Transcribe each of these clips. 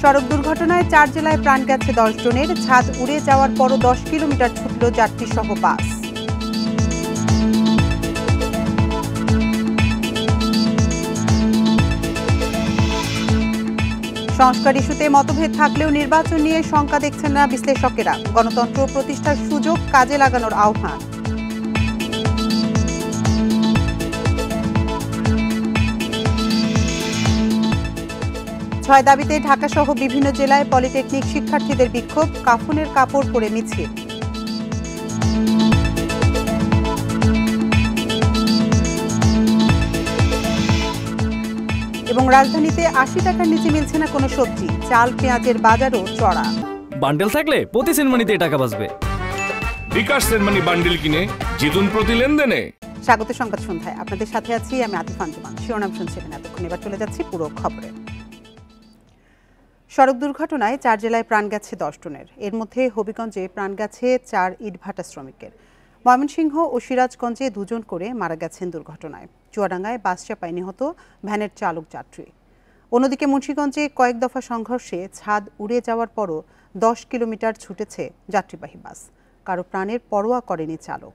সড়ক দুর্ঘটনায় 4 জেলায় প্রাণ গেছে 10 জনের। ছাদ উড়ে যাওয়ার পরও 10 কিলোমিটার ছুটল যাত্রীসহ বাস। সংস্কার ইস্যুতে মতভেদ থাকলেও নির্বাচন নিয়ে শঙ্কা দেখছেন না বিশ্লেষকেরা। গণতন্ত্র প্রতিষ্ঠার সুযোগ কাজে লাগানোর আহ্বান। 6 দাবিতে ঢাকাসহ বিভিন্ন জেলায় পলিটেকনিক শিক্ষার্থীদের বিক্ষোভ, কাফনের কাপড় পরে মিছিল। এবং রাজধানীতে 80 টাকার নিচে মিলছে না কোনো সবজি, চাল পেঁয়াজের বাজারও চড়া। বান্ডেল থাকলে প্রতি সেনমানিতে টাকা বাঁচবে। বিকাশ সেনমানি বান্ডেল কিনে জিতুন প্রতি লেনদেনে। স্বাগত সংবাদ সন্ধ্যায়, আপনাদের সাথে আছি আমি আতিফা আঞ্জুমান। শিরোনাম শুনছিলেন এতক্ষণ, এবার চলে যাচ্ছি পুরো খবরে। সড়ক দুর্ঘটনায় 4 জেলায় প্রাণ গেছে 10 জনের। এর মধ্যে হবিগঞ্জে প্রাণ গেছে 4 ইটভাটা শ্রমিকের। ময়মনসিংহ ও সিরাজগঞ্জে 2 জন করে মারা গেছেন দুর্ঘটনায়। চুয়াডাঙ্গায় বাস চাপায় নিহত ভ্যানের চালক যাত্রী। অন্যদিকে মুন্সিগঞ্জে কয়েক দফা সংঘর্ষে ছাদ উড়ে যাওয়ার পরও 10 কিলোমিটার ছুটেছে যাত্রীবাহী বাস। কারো প্রাণের পরোয়া করেনি চালক।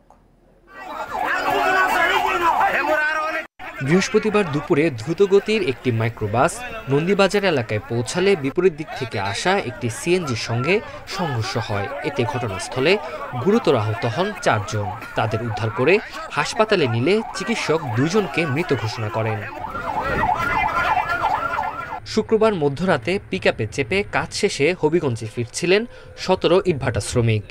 বৃহস্পতিবার দুপুরে দ্রুতগতির একটি মাইক্রোবাস নন্দীবাজার এলাকায় পৌঁছালে বিপরীত দিক থেকে আসা একটি সিএনজির সঙ্গে সংঘর্ষ হয়। এতে ঘটনাস্থলে গুরুতর আহত হন 4 জন। তাদের উদ্ধার করে হাসপাতালে নিলে চিকিৎসক 2 জনকে মৃত ঘোষণা করেন। শুক্রবার মধ্যরাতে পিকআপে চেপে কাজ শেষে হবিগঞ্জে ফিরছিলেন 17 ইটভাটা শ্রমিক।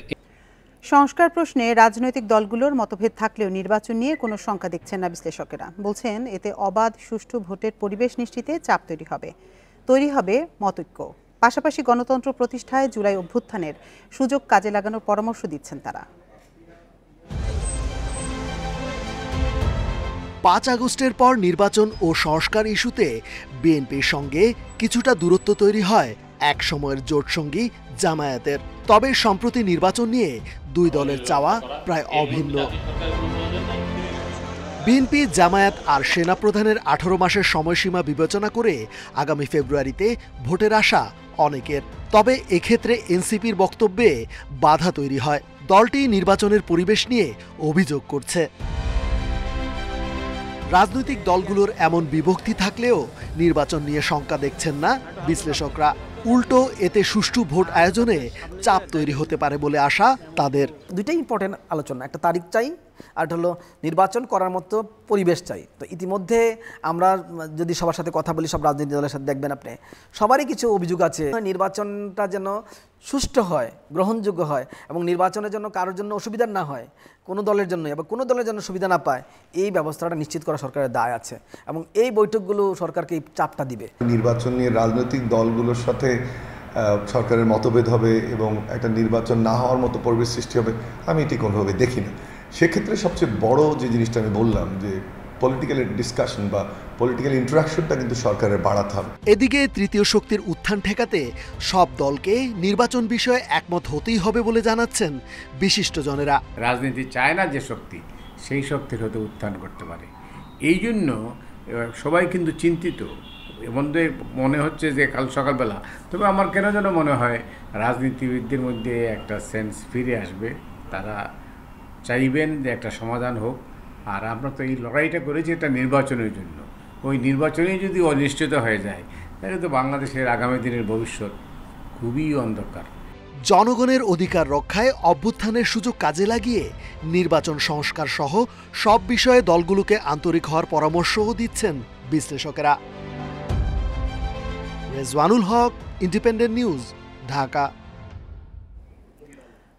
সংস্কার প্রশ্নে রাজনৈতিক দলগুলোর মতভেদ থাকলেও নির্বাচন নিয়ে কোনো শঙ্কা দেখছেন না বিশ্লেষকেরা। বলছেন এতে অবাধ সুষ্ঠু ভোটের পরিবেশ নিশ্চিতে চাপ তৈরি হবে মতৈক্য। পাশাপাশি গণতন্ত্র প্রতিষ্ঠায় জুলাই অভ্যুত্থানের সুযোগ কাজে লাগানোর পরামর্শ দিচ্ছেন তারা। 5 আগস্টের পর নির্বাচন ও সংস্কার ইস্যুতে বিএনপির সঙ্গে কিছুটা দূরত্ব তৈরি হয় এক সময়ের জোটসঙ্গী জামায়াতের। তবে সম্প্রতি নির্বাচন নিয়ে 2 দলের চাওয়া প্রায় অভিন্ন। বিএনপি, জামায়াত আর সেনাপ্রধানের 18 মাসের সময়সীমা বিবেচনা করে আগামী ফেব্রুয়ারিতে ভোটের আশা অনেকের। তবে এক্ষেত্রে এনসিপির বক্তব্যে বাধা তৈরি হয়। দলটি নির্বাচনের পরিবেশ নিয়ে অভিযোগ করছে। রাজনৈতিক দলগুলোর এমন বিভক্তি থাকলেও নির্বাচন নিয়ে শঙ্কা দেখছেন না বিশ্লেষকরা। উল্টো এতে সুষ্ঠু ভোট আয়োজনে চাপ তৈরি হতে পারে বলে আশা তাদের। দুইটাই ইম্পর্টেন্ট আলোচনা, একটা তারিখ চাই আর হলো নির্বাচন করার মতো পরিবেশ চাই। তো ইতিমধ্যে আমরা যদি সবার সাথে কথা বলি, সব রাজনৈতিক দলের সাথে দেখবেন আপনি সবারই কিছু অভিযোগ আছে। নির্বাচনটা যেন সুষ্ঠু হয়, গ্রহণযোগ্য হয় এবং নির্বাচনের জন্য কারোর জন্য অসুবিধা না হয়, কোনো দলের জন্য এবং কোনো দলের জন্য সুবিধা না পায়, এই ব্যবস্থাটা নিশ্চিত করা সরকারের দায় আছে এবং এই বৈঠকগুলো সরকারকে এই চাপটা দিবে। নির্বাচন নিয়ে রাজনৈতিক দলগুলোর সাথে সরকারের মতভেদ হবে এবং একটা নির্বাচন না হওয়ার মতো পরিবেশ সৃষ্টি হবে, আমি এটি কোনোভাবে দেখি না। সেক্ষেত্রে সবচেয়ে বড় যে জিনিসটা আমি বললাম যে পলিটিক্যাল ডিসকাশন বা পলিটিক্যাল ইন্টারাকশনটা কিন্তু সরকারের বাড়াতে হবে। এদিকে তৃতীয় শক্তির উত্থান ঠেকাতে সব দলকে নির্বাচন বিষয়ে একমত হতেই হবে বলে জানাচ্ছেন বিশিষ্টজনেরা। রাজনীতি চায় না যে শক্তি, সেই শক্তির হতে উত্থান করতে পারে। এই জন্য সবাই কিন্তু চিন্তিত। মধ্যে মনে হচ্ছে যে কাল সকালবেলা, তবে আমার কেন যেন মনে হয় রাজনীতিবিদদের মধ্যে একটা সেন্স ফিরে আসবে। তারা চাইবেন যে একটা সমাধান হোক। আর আমরা তো এই লড়াইটা করেছি একটা নির্বাচনের জন্য। ওই নির্বাচনে যদি অনিশ্চিত হয়ে যায় তাহলে তো বাংলাদেশের আগামী দিনের ভবিষ্যৎ খুবই অন্ধকার। জনগণের অধিকার রক্ষায় অভ্যুত্থানের সুযোগ কাজে লাগিয়ে নির্বাচন সংস্কার সহ সব বিষয়ে দলগুলোকে আন্তরিক হওয়ার পরামর্শও দিচ্ছেন বিশ্লেষকেরা। রেজওয়ানুল হক, ইন্ডিপেন্ডেন্ট নিউজ, ঢাকা।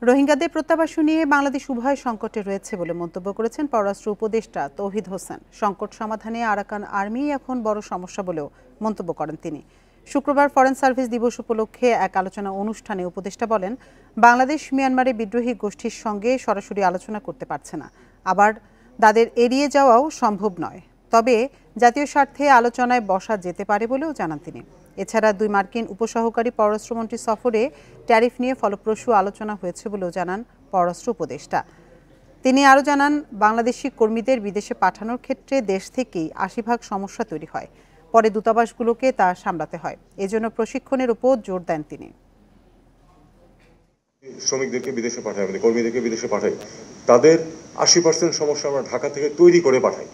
রোহিঙ্গাদের প্রত্যাবাসন নিয়ে বাংলাদেশ উভয় সংকটে রয়েছে বলে মন্তব্য করেছেন পররাষ্ট্র উপদেষ্টা তৌহিদ হোসেন। সংকট সমাধানে আরাকান আর্মি এখন বড় সমস্যা বলেও মন্তব্য করেন তিনি। শুক্রবার ফরেন সার্ভিস দিবস উপলক্ষে এক আলোচনা অনুষ্ঠানে উপদেষ্টা বলেন, বাংলাদেশ মিয়ানমারে বিদ্রোহী গোষ্ঠীর সঙ্গে সরাসরি আলোচনা করতে পারছে না, আবার তাদের এড়িয়ে যাওয়াও সম্ভব নয়। তবে জাতীয় স্বার্থে আলোচনায় বসা যেতে পারে বলেও জানান তিনি। এছাড়া 2 মার্কিন উপসহকারী পররাষ্ট্রমন্ত্রী সফরে ট্যারিফ নিয়ে ফলপ্রসূ আলোচনা হয়েছে বলেও জানান পররাষ্ট্র উপদেষ্টা। তিনি আরও জানান, বাংলাদেশি কর্মীদের বিদেশে পাঠানোর ক্ষেত্রে দেশ থেকেই 80% সমস্যা তৈরি হয়। পরে দূতাবাসগুলোকে তা সামলাতে হয়। এজন্য প্রশিক্ষণের উপর জোর দেন তিনি। শ্রমিকদেরকে বিদেশে পাঠাই, আমাদের কর্মীদেরকে বিদেশে পাঠাই, তাদের 80% সমস্যা আমরা ঢাকা থেকে তৈরি করে পাঠাই,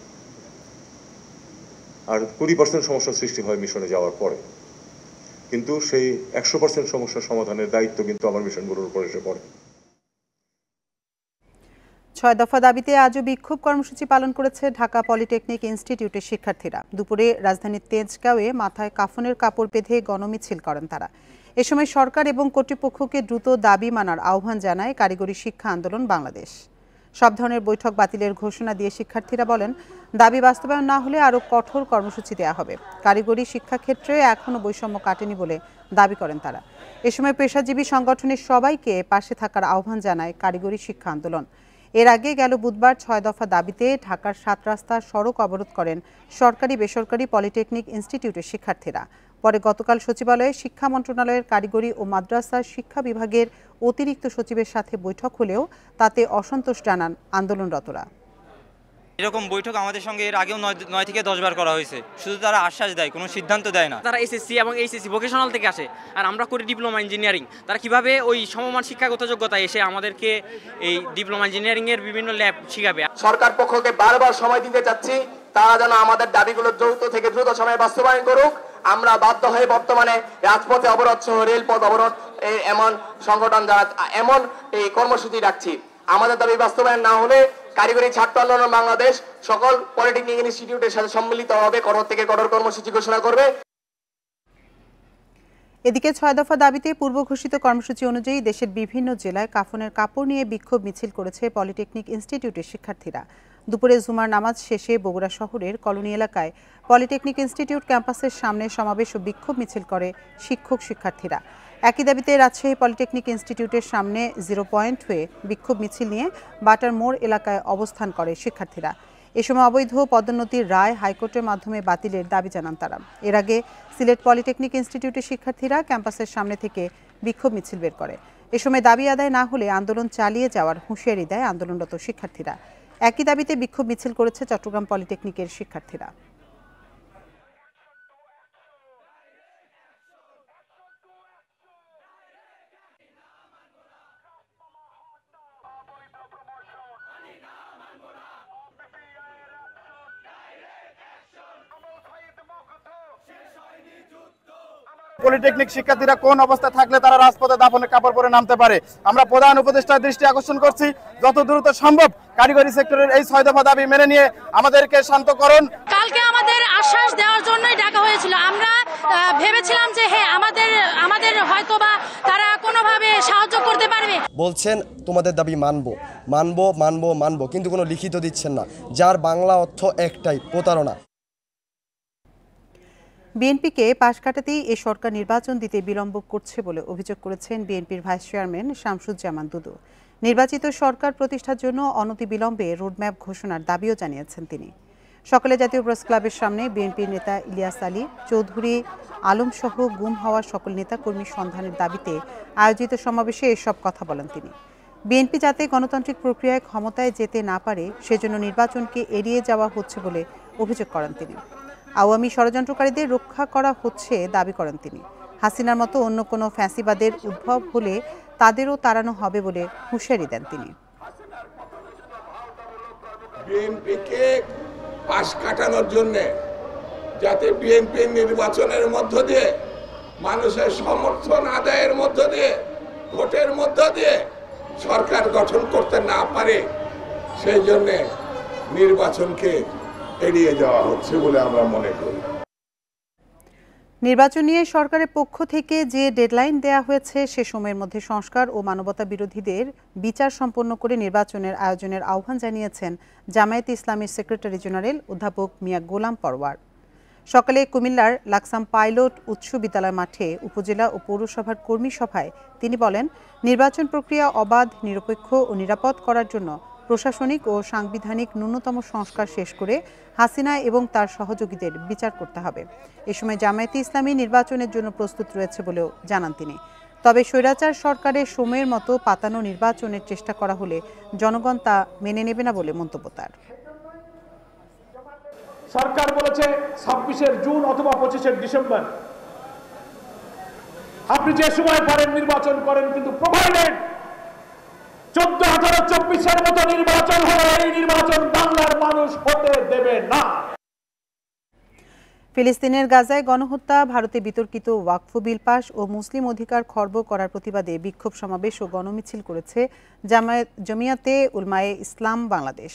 আর 20% সমস্যা সৃষ্টি হয় মিশনে যাওয়ার পরে। কিন্তু সেই 100% সমস্যার সমাধানের দায়িত্ব কিন্তু আমার মিশনগুলোর উপর এসে পড়ে। 6 দফা দাবিতে আজও বিক্ষোভ কর্মসূচি পালন করেছে ঢাকা পলিটেকনিক ইনস্টিটিউটের শিক্ষার্থীরা। দুপুরে রাজধানীর তেজগাঁওয়ে মাথায় কাফনের কাপড় বেঁধে গণমিছিল করেন তারা। এ সময় সরকার এবং কর্তৃপক্ষকে দ্রুত দাবি মানার আহ্বান জানায় কারিগরি শিক্ষা আন্দোলন বাংলাদেশ। সব ধরনের বৈঠক বাতিলের ঘোষণা দিয়ে শিক্ষার্থীরা বলেন, দাবি বাস্তবায়ন না হলে আরও কঠোর কর্মসূচি দেওয়া হবে। কারিগরি শিক্ষাক্ষেত্রে এখনও বৈষম্য কাটেনি বলে দাবি করেন তারা। এ সময় পেশাজীবী সংগঠনের সবাইকে পাশে থাকার আহ্বান জানায় কারিগরি শিক্ষা আন্দোলন। এর আগে গেল বুধবার 6 দফা দাবিতে ঢাকার 7 রাস্তার সড়ক অবরোধ করেন সরকারি বেসরকারি পলিটেকনিক ইনস্টিটিউটের শিক্ষার্থীরা। পরে গতকাল সচিবালয়ে শিক্ষা মন্ত্রণালয়ের কারিগরি ও মাদ্রাসা শিক্ষা বিভাগের অতিরিক্ত সচিবের সাথে বৈঠক হলেও তাতে অসন্তোষ জানান আন্দোলনরতরা। এরকম বৈঠক আমাদের সঙ্গে এর আগেও 9 থেকে 10 বার করা হয়েছে, শুধু তারা আশ্বাস দেয়, কোনো সিদ্ধান্ত দেয় না। তারা এসএসসি এবং এইচএসসি ভোকেশনাল থেকে আসে, আর আমরা করি ডিপ্লোমা ইঞ্জিনিয়ারিং। তারা কিভাবে ওই সমমান শিক্ষাগত যোগ্যতা এসে আমাদেরকে এই ডিপ্লোমা ইঞ্জিনিয়ারিং এর বিভিন্ন ল্যাব শিখাবে। সরকার পক্ষকে বারবার সময় দিতে চাচ্ছি, তারা যেন আমাদের দাবিগুলো দ্রুত থেকে দ্রুত সময়ে বাস্তবায়ন করুক। আমরা বাধ্য হয়ে বর্তমানে রাজপথে অবরোধ সহ রেলপথ অবরোধ এমন সংগঠন যারা এমন এই কর্মসূচি রাখছি। আমাদের দাবি বাস্তবায়ন না হলে কারিগরি ছাত্র আন্দোলন বাংলাদেশ সকল পলিটেকনিক ইনস্টিটিউটের সাথে সম্মিলিত হবে, কঠোর থেকে কঠোর কর্মসূচি ঘোষণা করবে। এদিকে 6 দফা দাবিতে পূর্ব ঘোষিত কর্মসূচি অনুযায়ী দেশের বিভিন্ন জেলায় কাফনের কাপড় নিয়ে বিক্ষোভ মিছিল করেছে পলিটেকনিক ইনস্টিটিউটের শিক্ষার্থীরা। দুপুরে জুমার নামাজ শেষে বগুড়া শহরের কলোনি এলাকায় পলিটেকনিক ইনস্টিটিউট ক্যাম্পাসের সামনে সমাবেশ ও বিক্ষোভ মিছিল করে শিক্ষক শিক্ষার্থীরা। একই দাবিতে রাজশাহী পলিটেকনিক ইনস্টিটিউটের সামনে 0 পয়েন্ট হয়ে বিক্ষোভ মিছিল নিয়ে বাটার মোড় এলাকায় অবস্থান করে শিক্ষার্থীরা। এ সময় অবৈধ পদোন্নতির রায় হাইকোর্টের মাধ্যমে বাতিলের দাবি জানান তারা। এর আগে সিলেট পলিটেকনিক ইনস্টিটিউটের শিক্ষার্থীরা ক্যাম্পাসের সামনে থেকে বিক্ষোভ মিছিল বের করে। এ সময় দাবি আদায় না হলে আন্দোলন চালিয়ে যাওয়ার হুঁশিয়ারি দেয় আন্দোলনরত শিক্ষার্থীরা। একই দাবিতে বিক্ষোভ মিছিল করেছে চট্টগ্রাম পলিটেকনিকের শিক্ষার্থীরা। পলিটেকনিক শিক্ষার্থীরা কোন অবস্থায় থাকলে তারা রাজপথে দাফনের কাপড় পরে নামতে পারে। আমরা প্রধান উপদেষ্টার দৃষ্টি আকর্ষণ করছি, যত দ্রুত সম্ভব কারিগরি সেক্টরের এই 6 দফা দাবি মেনে নিয়ে আমাদেরকে শান্ত করুন। কালকে আমাদের আশ্বাস দেওয়ার জন্যই ডাকা হয়েছিল। আমরা ভেবেছিলাম যে হ্যাঁ আমাদের হয়তোবা তারা কোনোভাবে সাহায্য করতে পারবে। বলছেন তোমাদের দাবি মানবো মানবো মানবো মানবো, কিন্তু কোনো লিখিত দিচ্ছেন না, যার বাংলা অর্থ একটাই, প্রতারণা। বিএনপিকে পাশ কাটাতেই এ সরকার নির্বাচন দিতে বিলম্ব করছে বলে অভিযোগ করেছেন বিএনপির ভাইস চেয়ারম্যান শামসুজ্জামান দুদু। নির্বাচিত সরকার প্রতিষ্ঠার জন্য অনতিবিলম্বে রোডম্যাপ ঘোষণার দাবিও জানিয়েছেন তিনি। সকালে জাতীয় প্রেস ক্লাবের সামনে বিএনপির নেতা ইলিয়াস আলী চৌধুরী আলমসহ গুম হওয়া সকল নেতাকর্মী সন্ধানের দাবিতে আয়োজিত সমাবেশে এসব কথা বলেন তিনি। বিএনপি যাতে গণতান্ত্রিক প্রক্রিয়ায় ক্ষমতায় যেতে না পারে সেজন্য নির্বাচনকে এড়িয়ে যাওয়া হচ্ছে বলে অভিযোগ করেন তিনি। আওয়ামী ষড়যন্ত্রকারীদের রক্ষা করা হচ্ছে দাবি করেন তিনি। হাসিনার মতো অন্য কোনো ফ্যাসিবাদের উদ্ভব হলে তাদেরও তাড়ানো হবে বলে হুঁশিয়ারি দেন তিনি। বিএনপিকে পাশ কাটানোর জন্য যাতে বিএনপি নির্বাচনের মধ্য দিয়ে মানুষের সমর্থন আদায়ের মধ্য দিয়ে ভোটের মধ্য দিয়ে সরকার গঠন করতে না পারে, সেই জন্য নির্বাচনকে এড়িয়ে যাওয়া হচ্ছে বলে আমরা মনে করি। নির্বাচন নিয়ে সরকারের পক্ষ থেকে যে ডেডলাইন দেয়া হয়েছে সে সময়ের মধ্যে সংস্কার ও মানবতা বিরোধীদের বিচার সম্পন্ন করে নির্বাচনের আয়োজনের আহ্বান জানিয়েছেন জামায়াতে ইসলামীর সেক্রেটারি জেনারেল অধ্যাপক মিয়া গোলাম পরওয়ার। সকালে কুমিল্লার লাকসাম পাইলট উচ্চ বিদ্যালয় মাঠে উপজেলা ও পৌরসভার কর্মী সভায় তিনি বলেন, নির্বাচন প্রক্রিয়া অবাধ, নিরপেক্ষ ও নিরাপদ করার জন্য প্রশাসনিক ও সাংবিধানিক ন্যূনতম সংস্কার শেষ করে হাসিনা এবং তার সহযোগীদের বিচার করতে হবে। এ সময় জামায়াতে ইসলামী নির্বাচনের জন্য প্রস্তুত রয়েছে বলেও জানান তিনি। তবে স্বৈরাচার সরকারের সময়ের মতো পাতানো নির্বাচনের চেষ্টা করা হলে জনগণ তা মেনে নেবে না বলে মন্তব্য তার। সরকার বলেছে 26 জুন অথবা 25 ডিসেম্বর। আপনি যে সময় পারেন নির্বাচন করেন, কিন্তু প্রোভাইডেড 14,024 মতো নির্বাচন হলে এই নির্বাচন বাংলার মানুষ হতে দেবে না। ফিলিস্তিনের গাজায় গণহত্যা, ভারতে বিতর্কিত ওয়াকফ বিল পাস ও মুসলিম অধিকার খর্ব করার প্রতিবাদে বিক্ষোভ সমাবেশ ও গণমিছিল করেছে জমিয়াতে উলমায়ে ইসলাম বাংলাদেশ।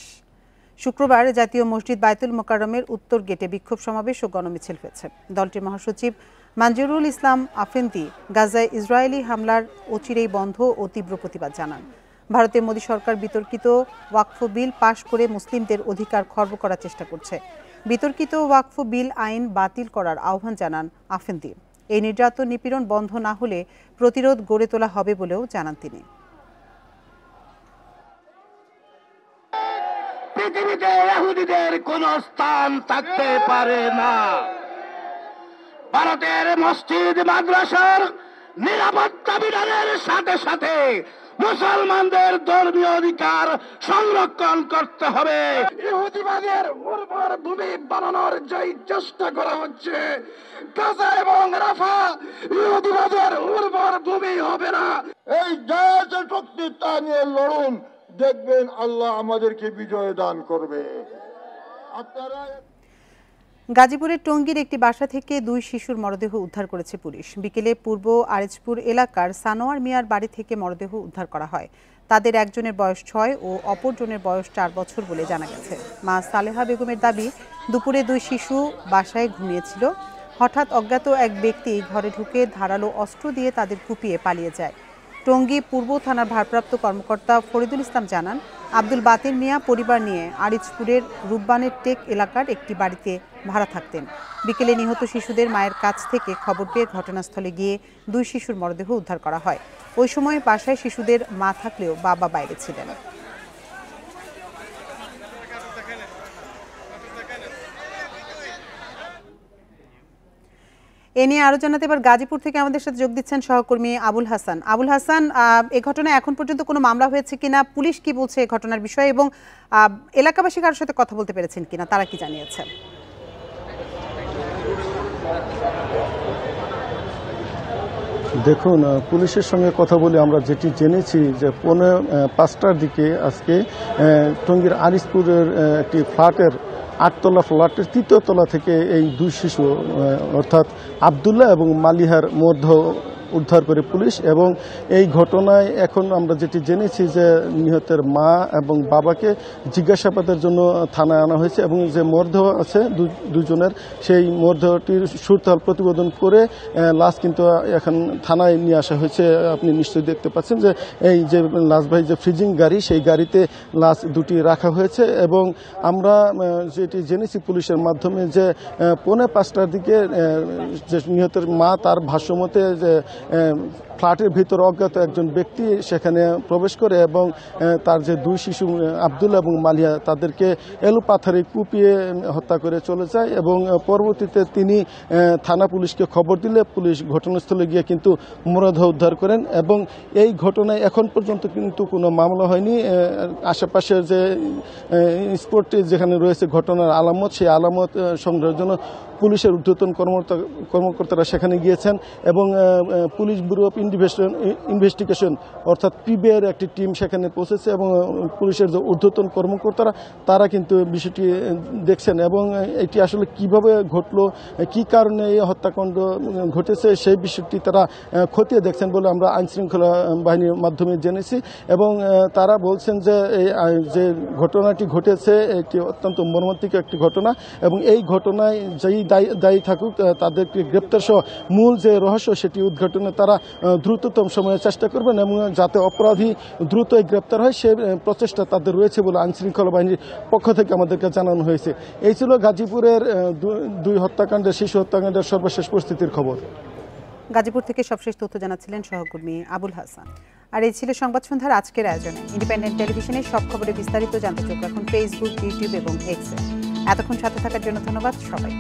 শুক্রবার জাতীয় মসজিদ বায়তুল মোকাররমের উত্তর গেটে বিক্ষোভ সমাবেশ ও গণমিছিল হয়েছে। দলটির মহাসচিব মঞ্জুরুল ইসলাম আফেন্দি গাজায় ইসরায়েলি হামলার অচিরেই বন্ধ ও তীব্র প্রতিবাদ জানান। ভারতের মোদী সরকার বিতর্কিত ওয়াকফ বিল পাশ করে মুসলিমদের অধিকার খর্ব করার চেষ্টা করছে। বিতর্কিত ওয়াকফ বিল আইন বাতিল করার আহ্বান জানান আফেন্দি। এই নির্যাতন নিপীড়ন বন্ধ না হলে প্রতিরোধ গড়ে তোলা হবে বলেও জানান তিনি। পৃথিবীতে ইহুদিদের কোন স্থান থাকতে পারে না। ভারতের মসজিদ মাদ্রাসার নিরাপত্তা বিধানের সাথে সাথে মুসলমানদের ধর্মীয় অধিকার সংরক্ষণ করতে হবে। ইহুদিবাদের উর্বর ভূমি বানানোর যে চেষ্টা করা হচ্ছে, গাজা এবং রাফা ইহুদিবাদের উর্বর ভূমি হবে না। এই জায়েজ শক্তিটা নিয়ে লড়ুন, দেখবেন আল্লাহ আমাদেরকে বিজয় দান করবে। আপনারা গাজীপুরের টঙ্গীর একটি বাসা থেকে 2 শিশুর মরদেহ উদ্ধার করেছে পুলিশ। বিকেলে পূর্ব আরেজপুর এলাকার সানোয়ার মিয়ার বাড়ি থেকে মরদেহ উদ্ধার করা হয়। তাদের একজনের বয়স 6 ও অপরজনের বয়স 4 বছর বলে জানা গেছে। মা সালেহা বেগমের দাবি, দুপুরে 2 শিশু বাসায় ঘুমিয়েছিল। হঠাৎ অজ্ঞাত এক ব্যক্তি ঘরে ঢুকে ধারালো অস্ত্র দিয়ে তাদের কুপিয়ে পালিয়ে যায়। টঙ্গী পূর্ব থানার ভারপ্রাপ্ত কর্মকর্তা ফরিদুল ইসলাম জানান, আব্দুল বাতিন মিয়া পরিবার নিয়ে আরিজপুরের রূপবানের টেক এলাকার একটি বাড়িতে ভাড়া থাকতেন। বিকেলে নিহত শিশুদের মায়ের কাছ থেকে খবর পেয়ে ঘটনাস্থলে গিয়ে 2 শিশুর মরদেহ উদ্ধার করা হয়। ওই সময় বাসায় শিশুদের মা থাকলেও বাবা বাইরে ছিলেন। এ নিয়ে আরো জানাতে এবার গাজীপুর থেকে আমাদের সাথে যোগ দিচ্ছেন সহকর্মী আবুল হাসান। আবুল হাসান, এই ঘটনায় এখন পর্যন্ত কোনো মামলা হয়েছে কিনা, পুলিশ কি বলছে এই ঘটনার বিষয়ে, এবং এলাকাবাসী কারোর সাথে কথা বলতে পেরেছেন কিনা, তারা কি জানিয়েছেন? দেখুন, পুলিশের সঙ্গে কথা বলে আমরা যেটি জেনেছি যে 5:45টার দিকে আজকে টঙ্গীর আরিজপুরের একটি ফ্ল্যাটের 8তলা ফ্ল্যাটের 3য় তলা থেকে এই 2 শিশু অর্থাৎ আব্দুল্লাহ এবং মালিহার মরদেহ উদ্ধার করে পুলিশ। এবং এই ঘটনায় এখন আমরা যেটি জেনেছি যে নিহতের মা এবং বাবাকে জিজ্ঞাসাবাদের জন্য থানায় আনা হয়েছে এবং যে মরদেহ আছে দুজনের, সেই মরদেহটির সুরতাল প্রতিবেদন করে লাশ কিন্তু এখন থানায় নিয়ে আসা হয়েছে। আপনি নিশ্চয়ই দেখতে পাচ্ছেন যে এই যে লাশবাহী যে ফ্রিজিং গাড়ি, সেই গাড়িতে লাশ দুটি রাখা হয়েছে। এবং আমরা যেটি জেনেছি পুলিশের মাধ্যমে যে 4:45টার দিকে যে নিহতের মা, তার ভাষ্যমতে যে ফ্ল্যাটের ভিতর অজ্ঞাত একজন ব্যক্তি সেখানে প্রবেশ করে এবং তার যে 2 শিশু আব্দুল্লাহ এবং মালিয়া, তাদেরকে এলোপাথারি কুপিয়ে হত্যা করে চলে যায়। এবং পরবর্তীতে তিনি থানা পুলিশকে খবর দিলে পুলিশ ঘটনাস্থলে গিয়ে কিন্তু মরদেহ উদ্ধার করেন। এবং এই ঘটনায় এখন পর্যন্ত কিন্তু কোনো মামলা হয়নি। আশেপাশের যে স্পটটি যেখানে রয়েছে ঘটনার আলামত, সেই আলামত সংগ্রহের জন্য পুলিশের ঊর্ধ্বতন কর্মকর্তারা সেখানে গিয়েছেন এবং পুলিশ ব্যুরো অফ ইনভেস্টিগেশন অর্থাৎ পিবিআইয়ের একটি টিম সেখানে পৌঁছেছে এবং পুলিশের যে ঊর্ধ্বতন কর্মকর্তারা তারা কিন্তু বিষয়টি দেখছেন এবং এটি আসলে কিভাবে ঘটলো, কি কারণে এই হত্যাকাণ্ড ঘটেছে সেই বিষয়টি তারা খতিয়ে দেখছেন বলে আমরা আইনশৃঙ্খলা বাহিনীর মাধ্যমে জেনেছি। এবং তারা বলছেন যে যে ঘটনাটি ঘটেছে এটি অত্যন্ত মর্মান্তিক একটি ঘটনা এবং এই ঘটনায় যেই দায়ী থাকুক তাদেরকে গ্রেপ্তার সহ মূল যে রহস্য সেটি উদ্ঘাটনে তারা দ্রুততম সময়ে চেষ্টা করবেন এবং যাতে অপরাধী দ্রুতই গ্রেপ্তার হয় সে প্রচেষ্টা তাদের রয়েছে বলে আইনশৃঙ্খলা বাহিনীর পক্ষ থেকে আমাদেরকে জানানো হয়েছে। এই ছিল গাজীপুরের 2 হত্যাকাণ্ডের, শিশু হত্যাকাণ্ডের সর্বশেষ পরিস্থিতির খবর। গাজীপুর থেকে সবশেষ তথ্য জানাচ্ছিলেন সহকর্মী আবুল হাসান। আর এই ছিল সংবাদ সন্ধ্যার আজকের আয়োজনে। ইন্ডিপেন্ডেন্ট টেলিভিশনের সব খবরে বিস্তারিত জানতে চোখ রাখুন ফেসবুক, ইউটিউব এবং এক্সে। এতক্ষণ সাথে থাকার জন্য ধন্যবাদ সবাই।